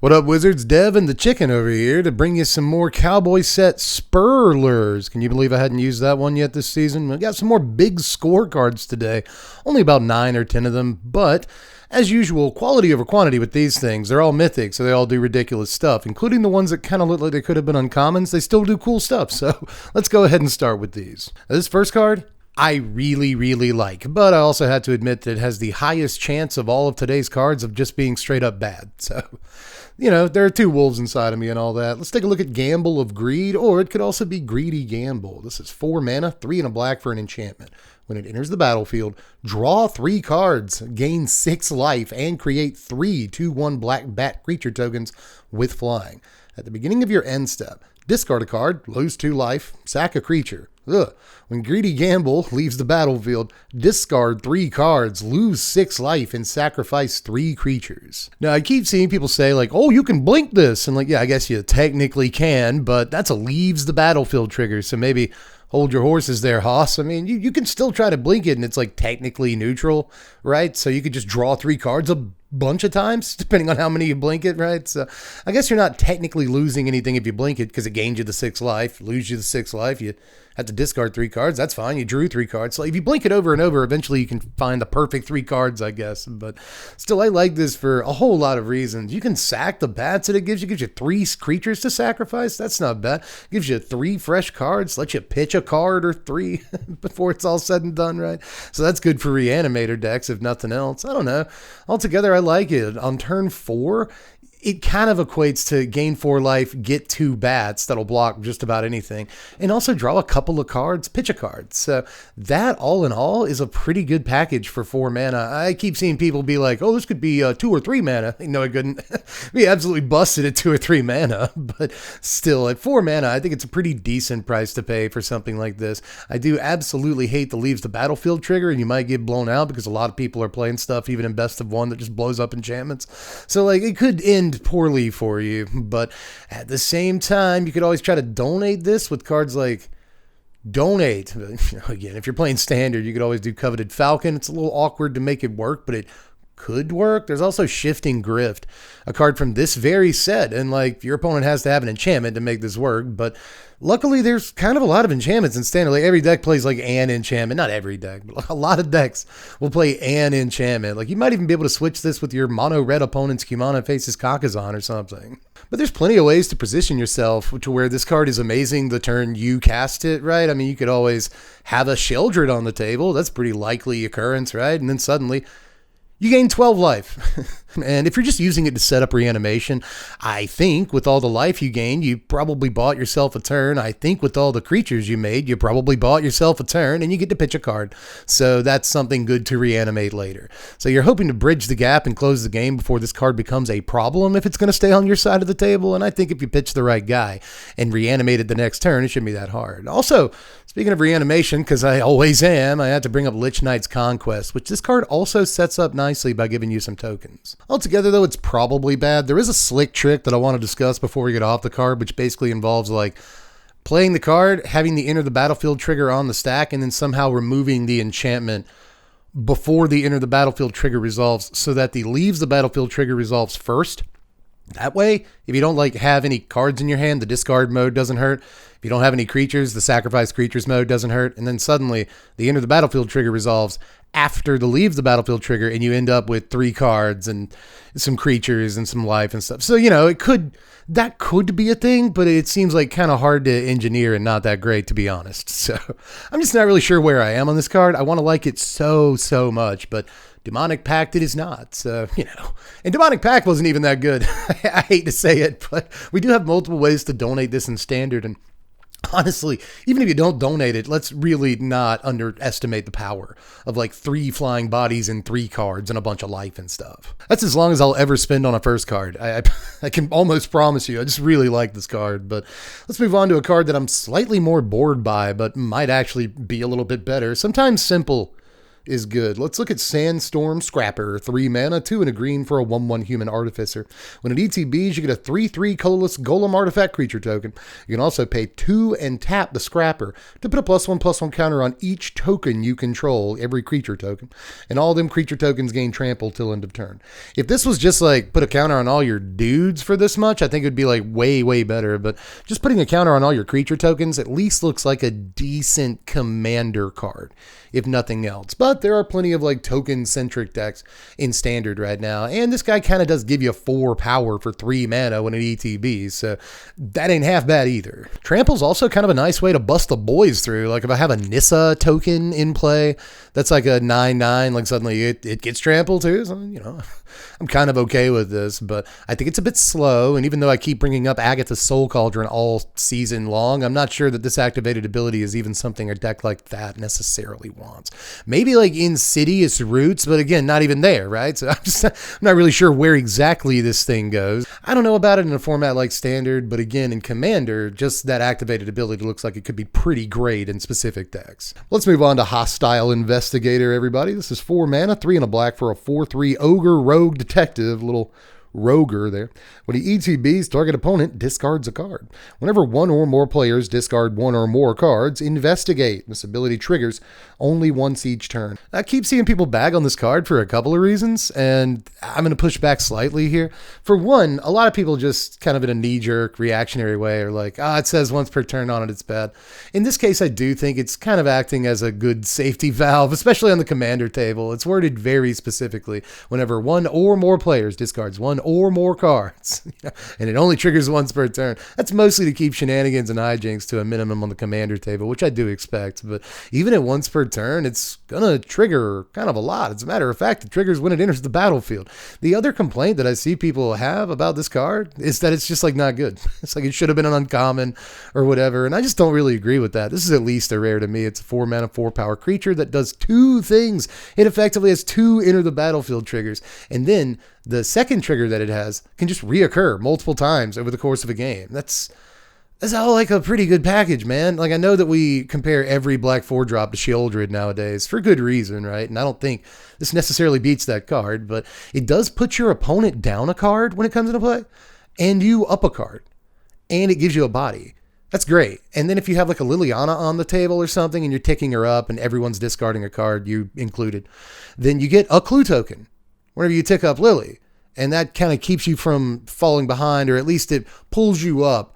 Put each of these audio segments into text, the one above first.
What up, Wizards? Dev and the Chicken over here to bring you some more Cowboy Set Spurlers. Can you believe I hadn't used that one yet this season? We got some more big scorecards today. Only about 9 or 10 of them, but as usual, quality over quantity with these things. They're all mythic, so they all do ridiculous stuff, including the ones that kind of look like they could have been uncommons. They still do cool stuff, so let's go ahead and start with these. This first card, I really like, but I also had to admit that it has the highest chance of all of today's cards of just being straight up bad. So, you know, there are two wolves inside of me and all that. Let's take a look at Gamble of Greed, or it could also be Greedy Gamble. This is 4 mana, 3 and a black for an enchantment. When it enters the battlefield, draw 3 cards, gain 6 life, and create 3 2/1 black bat creature tokens with flying. At the beginning of your end step, discard a card, lose 2 life, sack a creature. When Greedy Gamble leaves the battlefield, discard 3 cards, lose 6 life, and sacrifice 3 creatures. Now, I keep seeing people say, like, oh, you can blink this. And, like, yeah, I guess you technically can, but that's a leaves the battlefield trigger. So maybe hold your horses there, Hoss. I mean, you can still try to blink it, and it's, like, technically neutral, right? So you could just draw 3 cards a bunch of times, depending on how many you blink it, right? So I guess you're not technically losing anything if you blink it, because it gains you the 6 life, lose you the 6 life, you have to discard 3 cards. That's fine. You drew 3 cards. So if you blink it over and over, eventually you can find the perfect 3 cards, I guess. But still, I like this for a whole lot of reasons. You can sack the bats that it gives you. It gives you 3 creatures to sacrifice. That's not bad. It gives you 3 fresh cards. Lets you pitch a card or 3 before it's all said and done, right? So that's good for reanimator decks, if nothing else. I don't know. Altogether, I like it. On turn 4, it kind of equates to gain 4 life, get 2 bats that'll block just about anything, and also draw a couple of cards, pitch a card. So that, all in all, is a pretty good package for 4 mana. I keep seeing people be like, oh, this could be 2 or 3 mana. No, it couldn't. We absolutely busted at 2 or 3 mana, but still, at 4 mana, I think it's a pretty decent price to pay for something like this. I do absolutely hate the leaves the battlefield trigger, and you might get blown out because a lot of people are playing stuff, even in best of 1, that just blows up enchantments. So, like, it could end poorly for you, but at the same time, you could always try to donate this with cards like donate. Again, if you're playing standard, you could always do Coveted Falcon. It's a little awkward to make it work, but it could work. There's also Shifting Grift, a card from this very set, and like your opponent has to have an enchantment to make this work, but luckily there's kind of a lot of enchantments in standard. Like every deck plays like an enchantment. Not every deck, but a lot of decks will play an enchantment. Like you might even be able to switch this with your mono red opponent's Kumana faces Kakazan or something. But there's plenty of ways to position yourself to where this card is amazing the turn you cast it, right? I mean, you could always have a Sheldred on the table. That's a pretty likely occurrence, right? And then suddenly you gain 12 life. And if you're just using it to set up reanimation, I think with all the life you gained, you probably bought yourself a turn. I think with all the creatures you made, you probably bought yourself a turn, and you get to pitch a card. So that's something good to reanimate later. So you're hoping to bridge the gap and close the game before this card becomes a problem if it's going to stay on your side of the table. And I think if you pitch the right guy and reanimated the next turn, it shouldn't be that hard. Also, speaking of reanimation, because I always am, I had to bring up Lich Knight's Conquest, which this card also sets up nicely by giving you some tokens. Altogether, though, it's probably bad. There is a slick trick that I want to discuss before we get off the card, which basically involves like playing the card, having the enter the battlefield trigger on the stack, and then somehow removing the enchantment before the enter the battlefield trigger resolves so that the leaves the battlefield trigger resolves first. That way, if you don't like have any cards in your hand, the discard mode doesn't hurt. If you don't have any creatures, the sacrifice creatures mode doesn't hurt. And then suddenly the enter the battlefield trigger resolves after the leaves the battlefield trigger, and you end up with 3 cards and some creatures and some life and stuff. So, you know, that could be a thing, but it seems like kind of hard to engineer and not that great, to be honest. So I'm just not really sure where I am on this card. I want to like it so much, but Demonic Pact it is not. So, you know, and Demonic Pact wasn't even that good. I hate to say it, but we do have multiple ways to donate this in standard, and honestly, even if you don't donate it, let's really not underestimate the power of like 3 flying bodies and 3 cards and a bunch of life and stuff. That's as long as I'll ever spend on a first card. I can almost promise you. I just really like this card. But let's move on to a card that I'm slightly more bored by, but might actually be a little bit better. Sometimes simple is good. Let's look at Sandstorm Scrapper, 3 mana, 2 and a green for a 1/1 human artificer. When it ETBs, you get a 3/3 colorless golem artifact creature token. You can also pay 2 and tap the Scrapper to put a +1/+1 counter on each token you control, every creature token. And all them creature tokens gain trample till end of turn. If this was just like put a counter on all your dudes for this much, I think it would be like way, way better. But just putting a counter on all your creature tokens at least looks like a decent commander card, if nothing else. But there are plenty of like token-centric decks in Standard right now, and this guy kind of does give you 4 power for 3 mana when it ETBs, so that ain't half bad either. Trample's also kind of a nice way to bust the boys through. Like if I have a Nissa token in play, that's like a 9/9, like suddenly it gets trampled too, so, you know, I'm kind of okay with this, but I think it's a bit slow, and even though I keep bringing up Agatha's Soul Cauldron all season long, I'm not sure that this activated ability is even something a deck like that necessarily wants. Maybe like Insidious Roots, but again, not even there, right? So I'm not really sure where exactly this thing goes. I don't know about it in a format like Standard, but again, in Commander, just that activated ability looks like it could be pretty great in specific decks. Let's move on to Hostile Investigator, everybody. This is 4 mana, 3 and a black for a 4/3 Ogre Rogue Detective, little Roger there. When he ETBs, target opponent discards a card. Whenever one or more players discard 1 or more cards, investigate. This ability triggers only once each turn. I keep seeing people bag on this card for a couple of reasons, and I'm going to push back slightly here. For one, a lot of people just kind of in a knee-jerk reactionary way are like, it says once per turn on it, it's bad. In this case, I do think it's kind of acting as a good safety valve, especially on the commander table. It's worded very specifically. Whenever one or more players discards 1 or more cards, and it only triggers once per turn. That's mostly to keep shenanigans and hijinks to a minimum on the commander table, which I do expect, but even at once per turn, it's gonna trigger kind of a lot. As a matter of fact, it triggers when it enters the battlefield. The other complaint that I see people have about this card is that it's just like not good. It's like it should have been an uncommon or whatever, and I just don't really agree with that. This is at least a rare to me. It's a 4 mana, 4 power creature that does 2 things. It effectively has 2 enter the battlefield triggers, and then the second trigger that it has can just reoccur multiple times over the course of a game. That's all like a pretty good package, man. Like I know that we compare every black 4-drop to Sheoldred nowadays for good reason, right? And I don't think this necessarily beats that card, but it does put your opponent down a card when it comes into play, and you up a card, and it gives you a body. That's great. And then if you have like a Liliana on the table or something and you're ticking her up and everyone's discarding a card, you included, then you get a clue token whenever you tick up Lily. And that kind of keeps you from falling behind, or at least it pulls you up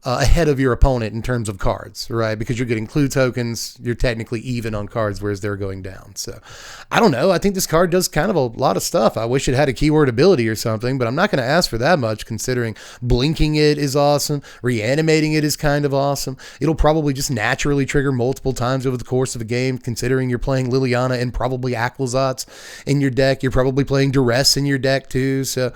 ahead of your opponent in terms of cards, right? Because you're getting clue tokens, you're technically even on cards, whereas they're going down. So I don't know. I think this card does kind of a lot of stuff. I wish it had a keyword ability or something, but I'm not going to ask for that much, considering blinking it is awesome. Reanimating it is kind of awesome. It'll probably just naturally trigger multiple times over the course of a game, considering you're playing Liliana and probably Aquazats in your deck. You're probably playing Duress in your deck too. So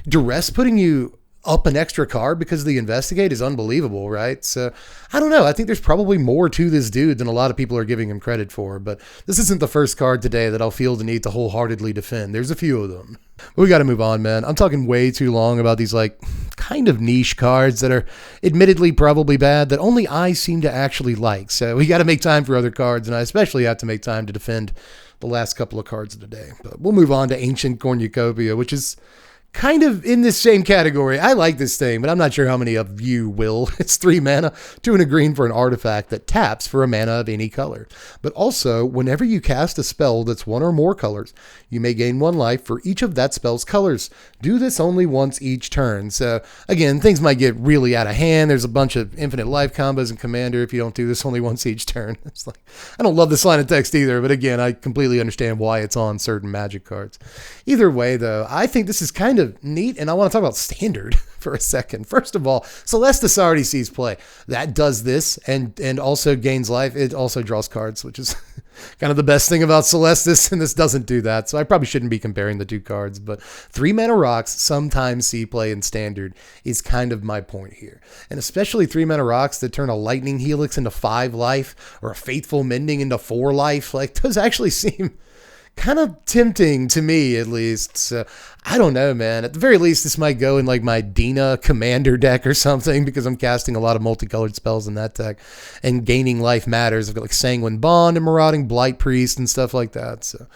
Duress putting you up an extra card because of the Investigate is unbelievable, right? So I don't know. I think there's probably more to this dude than a lot of people are giving him credit for, but this isn't the first card today that I'll feel the need to wholeheartedly defend. There's a few of them. But we got to move on, man. I'm talking way too long about these like kind of niche cards that are admittedly probably bad that only I seem to actually like. So we got to make time for other cards, and I especially have to make time to defend the last couple of cards of the day. But we'll move on to Ancient Cornucopia, which is kind of in this same category. I like this thing, but I'm not sure how many of you will. It's 3 mana, 2 and a green for an artifact that taps for a mana of any color. But also, whenever you cast a spell that's 1 or more colors, you may gain 1 life for each of that spell's colors. Do this only once each turn. So again, things might get really out of hand. There's a bunch of infinite life combos in Commander if you don't do this only once each turn. It's like, I don't love this line of text either, but again, I completely understand why it's on certain Magic cards. Either way, though, I think this is kind of neat, and I want to talk about Standard for a second. First of all, Celestis already sees play. That does this and also gains life. It also draws cards, which is kind of the best thing about Celestis, and this doesn't do that, so I probably shouldn't be comparing the two cards, but 3 mana rocks sometimes see play in Standard is kind of my point here. And especially 3 mana rocks that turn a Lightning Helix into 5 life or a Faithful Mending into 4 life, like those actually seem kind of tempting to me, at least. So I don't know, man. At the very least, this might go in like my Dina commander deck or something, because I'm casting a lot of multicolored spells in that deck, and gaining life matters. I've got like Sanguine Bond and Marauding Blight Priest and stuff like that. So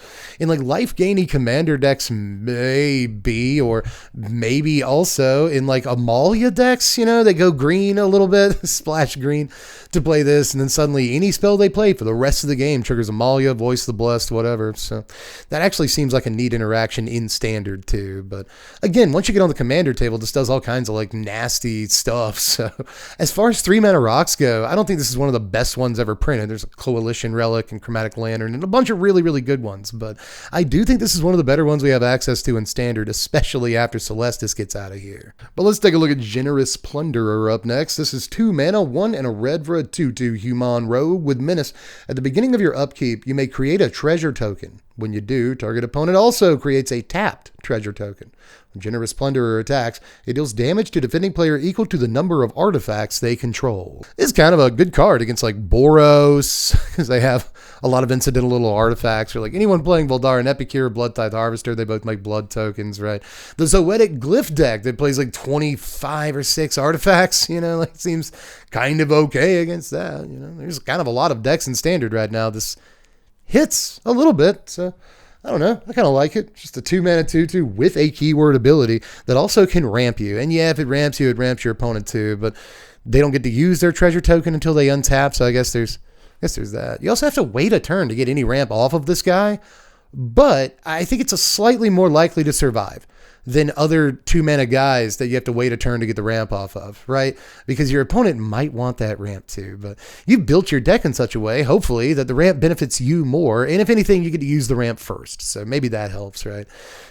in like life gainy commander decks, maybe, or maybe also in like Amalia decks, you know, they go green a little bit, splash green to play this, and then suddenly any spell they play for the rest of the game triggers Amalia, Voice of the Blessed, whatever. So that actually seems like a neat interaction in Standard too. But again, once you get on the commander table, this does all kinds of like nasty stuff. So as far as 3-mana rocks go, I don't think this is one of the best ones ever printed. There's a Coalition Relic and Chromatic Lantern and a bunch of really, really good ones. But I do think this is one of the better ones we have access to in Standard, especially after Celestis gets out of here. But let's take a look at Generous Plunderer up next. This is 2 mana, 1 and a red for a 2/2 human rogue with menace. At the beginning of your upkeep, you may create a treasure token. When you do, target opponent also creates a tapped treasure token. When Generous Plunderer attacks, it deals damage to defending player equal to the number of artifacts they control. It's kind of a good card against like Boros, because they have a lot of incidental little artifacts, or like anyone playing Voldaren Epicure, Blood Tithe Harvester, they both make blood tokens, right? The Zoetic Glyph deck that plays like 25 or 6 artifacts, you know, like seems kind of okay against that, you know. There's kind of a lot of decks in Standard right now. This hits a little bit, so I don't know. I kind of like it. Just a 2-mana 2/2 with a keyword ability that also can ramp you. And yeah, if it ramps you, it ramps your opponent too, but they don't get to use their treasure token until they untap, so I guess there's that. You also have to wait a turn to get any ramp off of this guy, but I think it's a slightly more likely to survive than other 2-mana guys that you have to wait a turn to get the ramp off of, right? Because your opponent might want that ramp too, but you've built your deck in such a way, hopefully, that the ramp benefits you more, and if anything, you get to use the ramp first, so maybe that helps, right?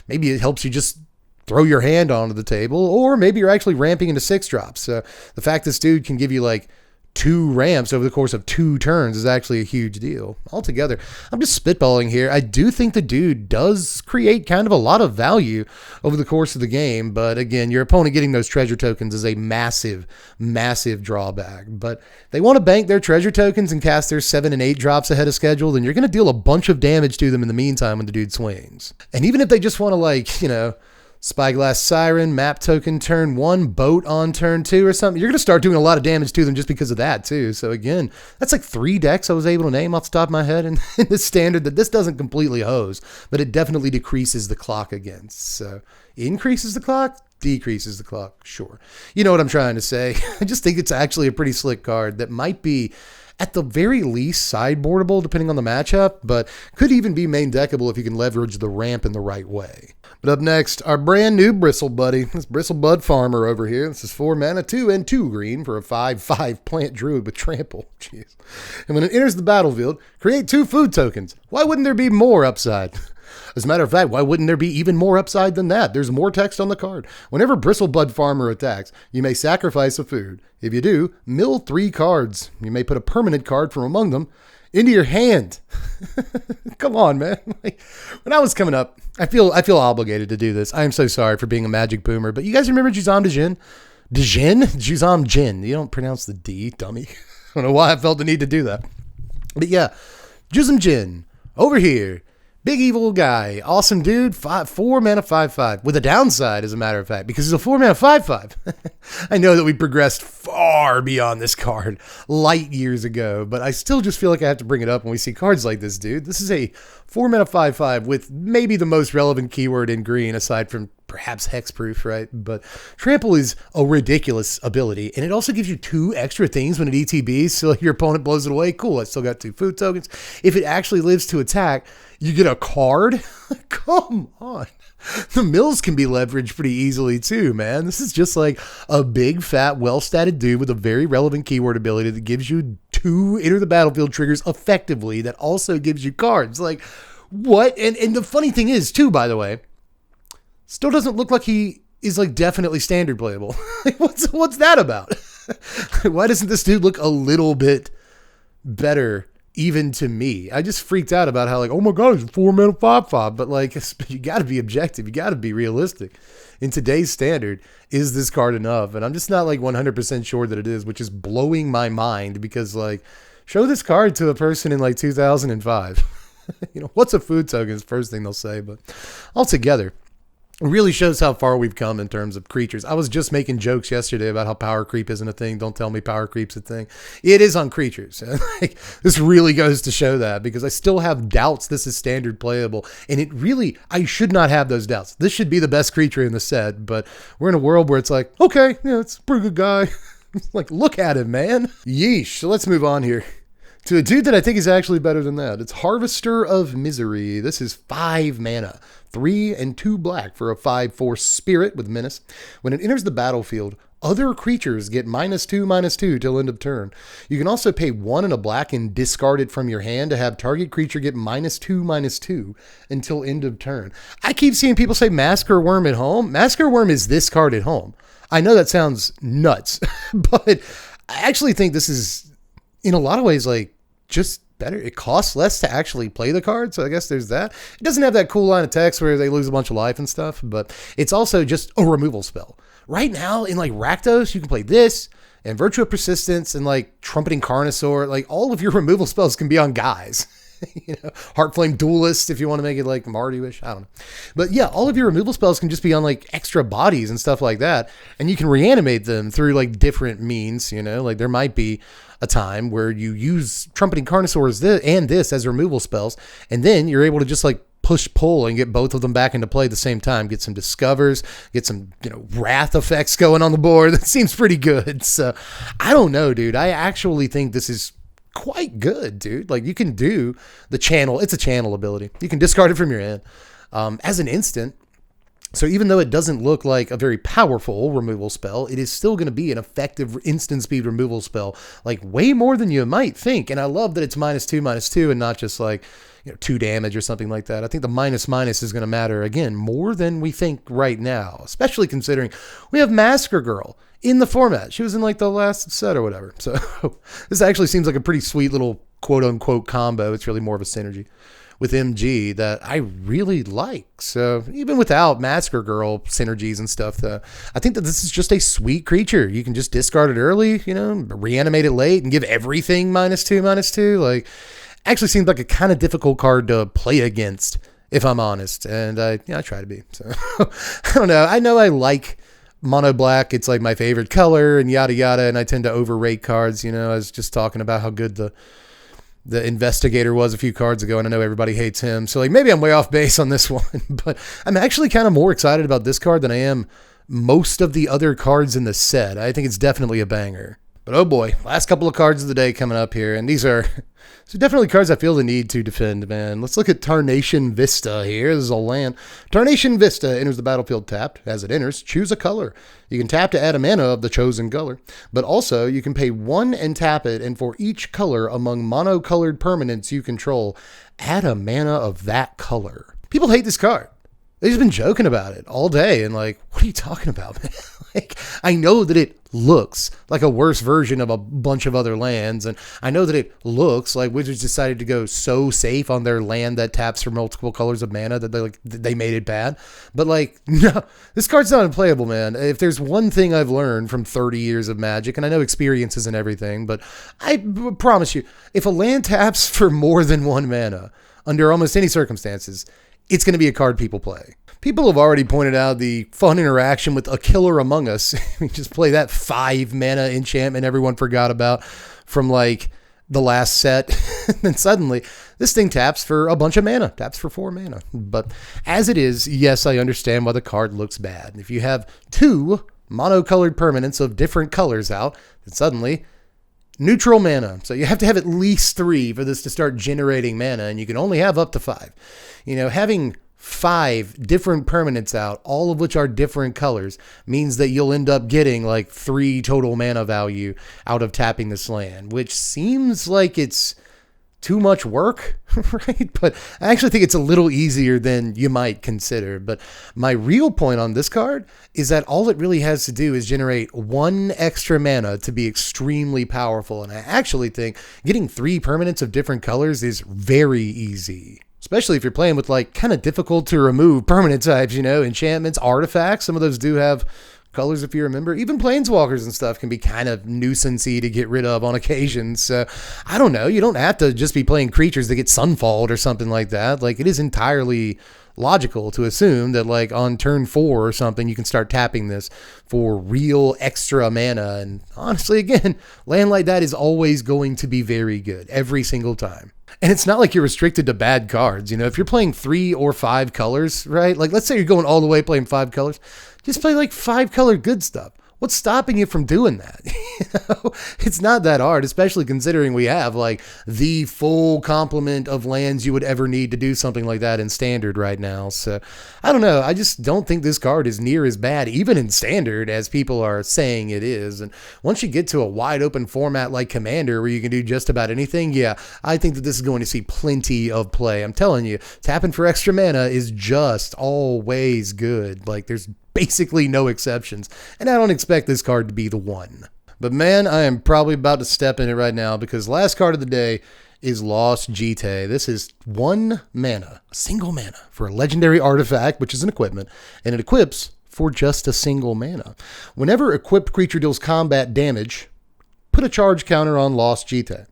Maybe it helps you just throw your hand onto the table, or maybe you're actually ramping into 6 drops, so the fact this dude can give you like 2 ramps over the course of 2 turns is actually a huge deal. Altogether, I'm just spitballing here. I do think the dude does create kind of a lot of value over the course of the game, but again, your opponent getting those treasure tokens is a massive, massive drawback. But they want to bank their treasure tokens and cast their 7 and 8 drops ahead of schedule, then you're going to deal a bunch of damage to them in the meantime when the dude swings. And even if they just want to, like, you know, Spyglass Siren, map token turn 1, boat on turn 2 or something, you're going to start doing a lot of damage to them just because of that too. So again, that's like 3 decks I was able to name off the top of my head in the Standard that this doesn't completely hose, but it definitely decreases the clock against. So increases the clock, decreases the clock, sure. You know what I'm trying to say. I just think it's actually a pretty slick card that might be at the very least sideboardable depending on the matchup, but could even be main deckable if you can leverage the ramp in the right way. But up next, our brand new Bristle buddy. This Bristle Bud Farmer over here. This is 4 mana, 2 and 2 green for a 5/5 plant druid with trample. Jeez. And when it enters the battlefield, create 2 food tokens. Why wouldn't there be more upside? As a matter of fact, why wouldn't there be even more upside than that? There's more text on the card. Whenever Bristle Bud Farmer attacks, you may sacrifice a food. If you do, mill 3 cards. You may put a permanent card from among them into your hand. Come on, man. Like, when I was coming up, I feel obligated to do this. I am so sorry for being a magic boomer, but you guys remember Juzam Djinn? Juzam Djinn. You don't pronounce the D, dummy. I don't know why I felt the need to do that. But yeah, Juzam Djinn over here. Big evil guy, awesome dude, 4 mana 5/5, with a downside, as a matter of fact, because he's a 4 mana 5/5. I know that we progressed far beyond this card light years ago, but I still just feel like I have to bring it up when we see cards like this, dude. This is a 4 mana 5/5 with maybe the most relevant keyword in green, aside from perhaps hexproof, right? But trample is a ridiculous ability, and it also gives you 2 extra things when it ETBs, so if your opponent blows it away, cool, I still got 2 food tokens. If it actually lives to attack, you get a card? Come on. The mills can be leveraged pretty easily too, man. This is just like a big, fat, well-statted dude with a very relevant keyword ability that gives you 2 enter the battlefield triggers effectively that also gives you cards. Like, what? And the funny thing is, too, by the way, still doesn't look like he is like definitely Standard playable. What's that about? Why doesn't this dude look a little bit better? Even to me, I just freaked out about how, like, oh my god, it's 4 mana 5/5, but like, you got to be objective, you got to be realistic. In today's Standard, is this card enough? And I'm just not like 100% sure that it is, which is blowing my mind, because like, show this card to a person in like 2005. What's a food token is the first thing they'll say. But altogether, it really shows how far we've come in terms of creatures. I was just making jokes yesterday about how power creep isn't a thing. Don't tell me power creep's a thing. It is on creatures. This really goes to show that, because I still have doubts this is standard playable. And I should not have those doubts. This should be the best creature in the set, but we're in a world where it's like, okay, it's a pretty good guy. Like, look at him, man. Yeesh. So let's move on here to a dude that I think is actually better than that. It's Harvester of Misery. This is 5 mana, 3 and 2 black for a 5/4 spirit with menace. When it enters the battlefield, other creatures get -2/-2 till end of turn. You can also pay 1 and a black and discard it from your hand to have target creature get -2/-2 until end of turn. I keep seeing people say Massacre Wurm at home. Massacre Wurm is this card at home. I know that sounds nuts, but I actually think this is, in a lot of ways, like, just better. It costs less to actually play the card, so I guess there's that. It doesn't have that cool line of text where they lose a bunch of life and stuff, but it's also just a removal spell. Right now, in like Rakdos, you can play this, and Virtue of Persistence, and like Trumpeting Carnosaur. Like, all of your removal spells can be on guys. Heartflame Duelist, if you want to make it like Mardu-ish. I don't know. But yeah, all of your removal spells can just be on like extra bodies and stuff like that. And you can reanimate them through like different means, like there might be a time where you use Trumpeting Carnosaurs and this as removal spells. And then you're able to just like push-pull and get both of them back into play at the same time. Get some Discovers, get some, Wrath effects going on the board. That seems pretty good. So I don't know, dude. I actually think this is quite good, dude. Like, you can do the channel. It's a channel ability. You can discard it from your hand as an instant. So even though it doesn't look like a very powerful removal spell, it is still going to be an effective instant speed removal spell, like way more than you might think. And I love that it's -2/-2 and not just like 2 damage or something like that. I think the -/ is going to matter again more than we think right now, especially considering we have Massacre Girl in the format. She was in like the last set or whatever. So this actually seems like a pretty sweet little quote unquote combo. It's really more of a synergy with MG that I really like. So even without Massacre Girl synergies and stuff, I think that this is just a sweet creature. You can just discard it early, reanimate it late and give everything -2/-2. Like, actually seems like a kind of difficult card to play against, if I'm honest. And I try to be. So I don't know. I know I like mono black. It's like my favorite color and yada yada. And I tend to overrate cards. I was just talking about how good the investigator was a few cards ago, and I know everybody hates him. So like, maybe I'm way off base on this one, but I'm actually kind of more excited about this card than I am most of the other cards in the set. I think it's definitely a banger. But oh boy, last couple of cards of the day coming up here, and these are definitely cards I feel the need to defend, man. Let's look at Tarnation Vista here. This is a land. Tarnation Vista enters the battlefield tapped. As it enters, choose a color. You can tap to add a mana of the chosen color, but also you can pay 1 and tap it, and for each color among mono-colored permanents you control, add a mana of that color. People hate this card. They've just been joking about it all day, and like, what are you talking about, man? Like, I know that it looks like a worse version of a bunch of other lands, and I know that it looks like Wizards decided to go so safe on their land that taps for multiple colors of mana that they made it bad. But like, no, this card's not unplayable, man. If there's one thing I've learned from 30 years of Magic, and I know experience isn't everything, but I promise you, if a land taps for more than 1 mana under almost any circumstances, it's going to be a card people play. People have already pointed out the fun interaction with A Killer Among Us. We just play that 5 mana enchantment everyone forgot about from like the last set. And then suddenly this thing taps for a bunch of mana, taps for 4 mana. But as it is, yes, I understand why the card looks bad. If you have 2 monocolored permanents of different colors out, then suddenly neutral mana. So you have to have at least 3 for this to start generating mana, and you can only have up to 5. Having 5 different permanents out, all of which are different colors, means that you'll end up getting like 3 total mana value out of tapping this land, which seems like it's too much work, right? But I actually think it's a little easier than you might consider. But my real point on this card is that all it really has to do is generate 1 extra mana to be extremely powerful. And I actually think getting 3 permanents of different colors is very easy. Especially if you're playing with like kind of difficult to remove permanent types, enchantments, artifacts. Some of those do have colors, if you remember. Even planeswalkers and stuff can be kind of nuisancey to get rid of on occasion. So I don't know. You don't have to just be playing creatures that get sunfalled or something like that. Like, it is entirely logical to assume that, like, on turn 4 or something, you can start tapping this for real extra mana. And honestly, again, land like that is always going to be very good every single time. And it's not like you're restricted to bad cards. You know, if you're playing 3 or 5 colors, right? Like, let's say you're going all the way playing 5 colors, just play like 5 color good stuff. What's stopping you from doing that? You know, it's not that hard, especially considering we have like the full complement of lands you would ever need to do something like that in standard right now. So I don't know. I just don't think this card is near as bad, even in standard, as people are saying it is. And once you get to a wide open format like Commander, where you can do just about anything, yeah, I think that this is going to see plenty of play. I'm telling you, tapping for extra mana is just always good. Like, there's basically no exceptions, and I don't expect this card to be the one. But man, I am probably about to step in it right now, because last card of the day is Lost Jitte. This is 1 mana, a single mana, for a legendary artifact, which is an equipment, and it equips for just a single mana. Whenever equipped creature deals combat damage, put a charge counter on Lost Jitte.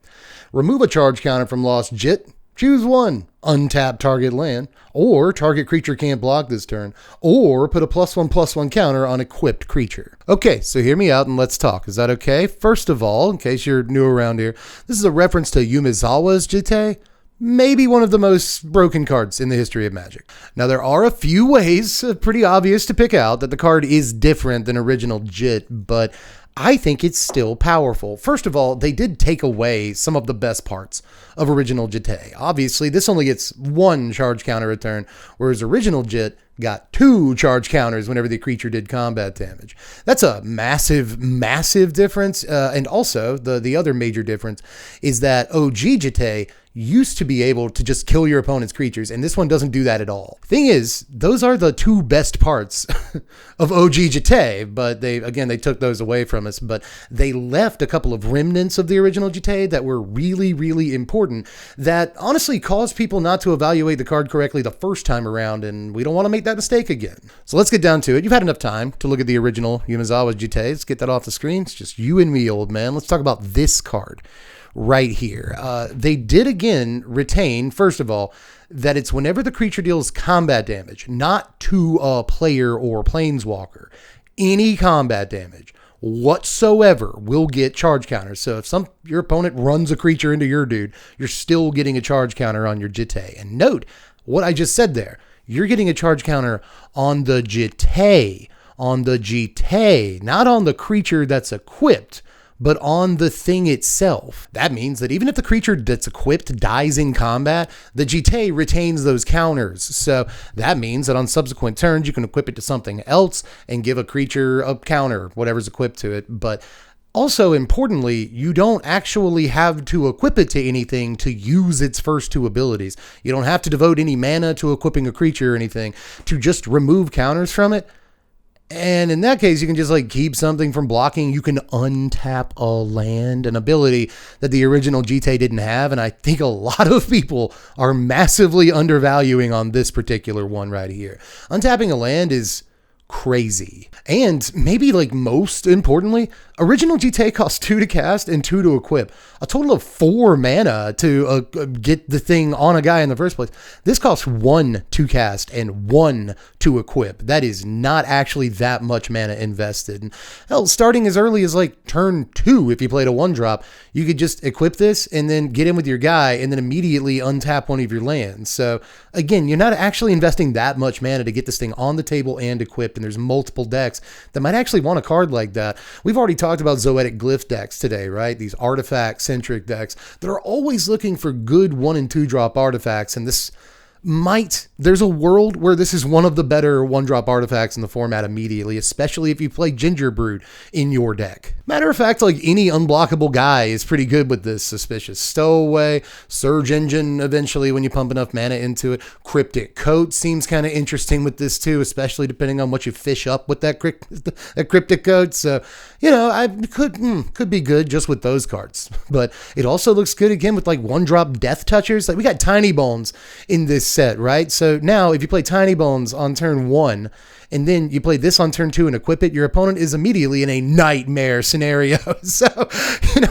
Remove a charge counter from Lost Jitte. Choose one, untap target land, or target creature can't block this turn, or put a +1/+1 counter on equipped creature. Okay, so hear me out and let's talk. Is that okay? First of all, in case you're new around here, this is a reference to Umezawa's Jitte, maybe one of the most broken cards in the history of Magic. Now, there are a few ways, pretty obvious to pick out, that the card is different than original Jitte, but I think it's still powerful. First of all, they did take away some of the best parts of original Jitte. Obviously, this only gets 1 charge counter a turn, whereas original Jitte got 2 charge counters whenever the creature did combat damage. That's a massive, massive difference. And also, the other major difference is that OG Jitte used to be able to just kill your opponent's creatures, and this one doesn't do that at all. Thing is, those are the 2 best parts of OG Jitte, but they took those away from us, but they left a couple of remnants of the original Jitte that were really, really important, that honestly caused people not to evaluate the card correctly the first time around, and we don't want to make that mistake again. So let's get down to it. You've had enough time to look at the original Umezawa Jitte. Let's get that off the screen. It's just you and me, old man. Let's talk about this card right here. They did again retain, first of all, that it's whenever the creature deals combat damage, not to a player or planeswalker. Any combat damage whatsoever will get charge counters. So if your opponent runs a creature into your dude, you're still getting a charge counter on your Jitte. And note what I just said there. You're getting a charge counter on the Jitte, not on the creature that's equipped, but on the thing itself. That means that even if the creature that's equipped dies in combat, the Jitte retains those counters. So that means that on subsequent turns, you can equip it to something else and give a creature a counter, whatever's equipped to it. But also, importantly, you don't actually have to equip it to anything to use its first 2 abilities. You don't have to devote any mana to equipping a creature or anything to just remove counters from it. And in that case, you can just like keep something from blocking. You can untap a land, an ability that the original Jitte didn't have. And I think a lot of people are massively undervaluing on this particular one right here. Untapping a land is crazy. And maybe like most importantly, original Jitte costs 2 to cast and 2 to equip. A total of 4 mana to get the thing on a guy in the first place. This costs 1 to cast and 1 to equip. That is not actually that much mana invested. And hell, starting as early as like turn 2, if you played a 1-drop, you could just equip this and then get in with your guy and then immediately untap one of your lands. So again, you're not actually investing that much mana to get this thing on the table and equipped. And there's multiple decks that might actually want a card like that. We've already talked about Zoetic Glyph decks today, right? These artifact-centric decks that are always looking for good 1- and 2-drop artifacts, and there's a world where this is one of the better 1-drop artifacts in the format immediately, especially if you play Gingerbread in your deck. Matter of fact, like any unblockable guy is pretty good with this. Suspicious Stowaway, Surge Engine eventually when you pump enough mana into it. Cryptic Coat seems kind of interesting with this too, especially depending on what you fish up with that Cryptic Coat. So, you know, I could be good just with those cards. But it also looks good again with like 1-drop Death Touchers. Like we got Tiny Bones in this set, right? So now if you play Tiny Bones on turn 1 and then you play this on turn 2 and equip it, your opponent is immediately in a nightmare scenario. So,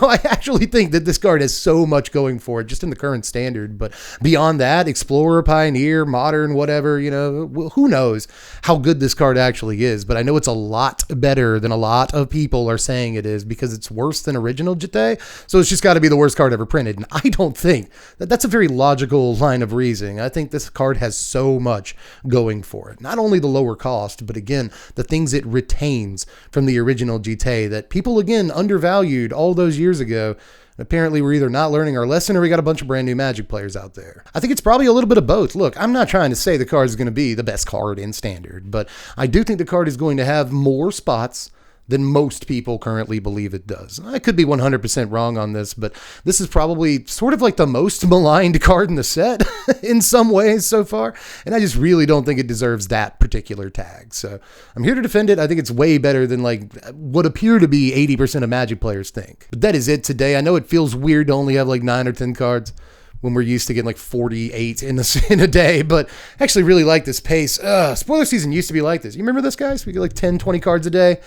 I actually think that this card has so much going for it just in the current standard. But beyond that, Explorer, Pioneer, Modern, whatever, who knows how good this card actually is. But I know it's a lot better than a lot of people are saying it is, because it's worse than original Jitte. So it's just got to be the worst card ever printed. And I don't think that that's a very logical line of reasoning. I think this card has so much going for it. Not only the lower cost, but again, the things it retains from the original Jitte that people, again, undervalued all those years ago. Apparently, we're either not learning our lesson or we got a bunch of brand new Magic players out there. I think it's probably a little bit of both. Look, I'm not trying to say the card is going to be the best card in Standard, but I do think the card is going to have more spots than most people currently believe it does. I could be 100% wrong on this, but this is probably sort of like the most maligned card in the set in some ways so far, and I just really don't think it deserves that particular tag. So I'm here to defend it. I think it's way better than like what appear to be 80% of Magic players think. But that is it today. I know it feels weird to only have like 9 or 10 cards when we're used to getting like 48 in a day, but I actually really like this pace. Spoiler season used to be like this. You remember this, guys? We get like 10, 20 cards a day.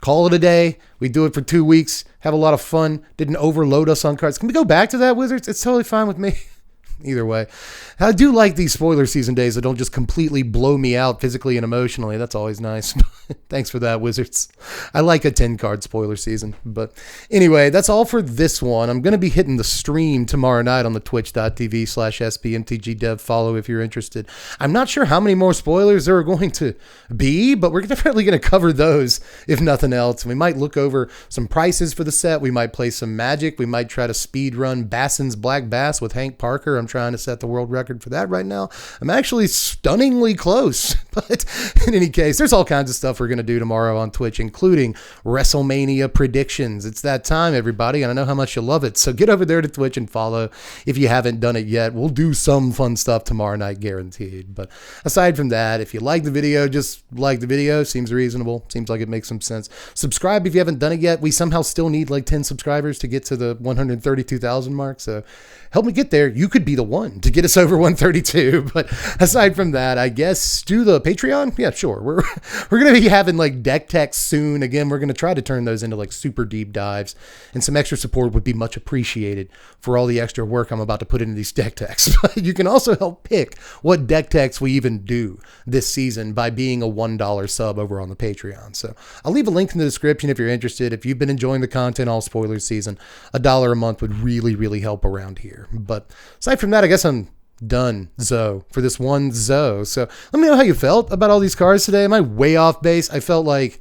Call it a day. We do it for 2 weeks. Have a lot of fun. Didn't overload us on cards. Can we go back to that, Wizards? It's totally fine with me. Either way, I do like these spoiler season days that don't just completely blow me out physically and emotionally. That's always nice. Thanks for that, Wizards. I like a 10-card spoiler season. But anyway, that's all for this one. I'm going to be hitting the stream tomorrow night on the twitch.tv/SPMTGDev. Follow if you're interested. I'm not sure how many more spoilers there are going to be, but we're definitely going to cover those, if nothing else. We might look over some prices for the set. We might play some Magic. We might try to speed run Basson's Black Bass with Hank Parker. I'm trying to set the world record for that right now. I'm actually stunningly close. But in any case, there's all kinds of stuff we're going to do tomorrow on Twitch, including WrestleMania predictions. It's that time, everybody, and I know how much you love it. So get over there to Twitch and follow if you haven't done it yet. We'll do some fun stuff tomorrow night, guaranteed. But aside from that, if you like the video, just like the video. Seems reasonable. Seems like it makes some sense. Subscribe if you haven't done it yet. We somehow still need like 10 subscribers to get to the 132,000 mark. So help me get there. You could be the one to get us over 132. But aside from that, I guess do the Patreon. Yeah, sure. We're going to be having like deck techs soon. Again, we're going to try to turn those into like super deep dives, and some extra support would be much appreciated for all the extra work I'm about to put into these deck techs. But you can also help pick what deck techs we even do this season by being a $1 sub over on the Patreon. So I'll leave a link in the description if you're interested. If you've been enjoying the content all spoiler season, $1 a month would really, really help around here. But aside from that, I guess I'm done for this one So let me know how you felt about all these cards today. Am I way off base? I felt like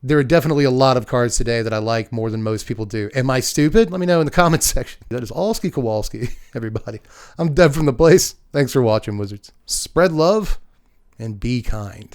there are definitely a lot of cards today that I like more than most people do. Am I stupid? Let me know in the comments section. That is Allski Kowalski, everybody. I'm Dev from the place. Thanks for watching, Wizards. Spread love and be kind.